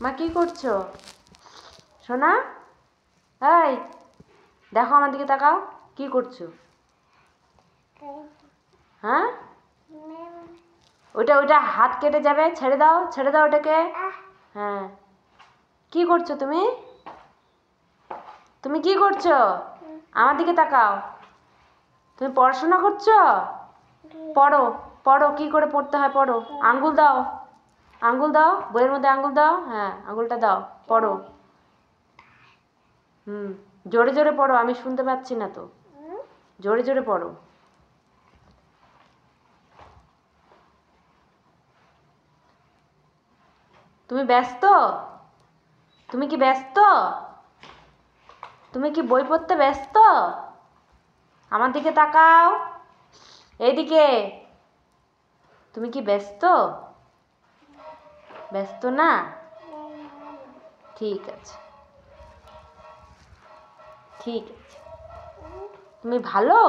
মা কি করছো সোনা? এই দেখো আমার দিকে তাকাও, কি করছো? হ্যাঁ, ওইটা ওইটা হাত কেটে যাবে, ছেড়ে দাও, ছেড়ে দাও ওটাকে। হ্যাঁ, কি করছো তুমি? তুমি কি করছো? আমার দিকে তাকাও। তুমি পড়াশোনা করছো? পড়ো, পড়ো, কি করে পড়তে হয় পড়ো। আঙ্গুল দাও, আঙ্গুল দাও, বইয়ের মধ্যে আঙ্গুল দাও। হ্যাঁ, আঙ্গুলটা দাও, পড়ো। জোরে জোরে পড়ো, আমি শুনতে পাচ্ছি না তো। জোরে জোরে পড়ো। তুমি ব্যস্ত? তুমি কি ব্যস্ত? তুমি কি বই পড়তে ব্যস্ত? আমার দিকে তাকাও, এইদিকে। তুমি কি ব্যস্ত? ব্যস্ত না? ঠিক আছে, ঠিক আছে। তুমি ভালো?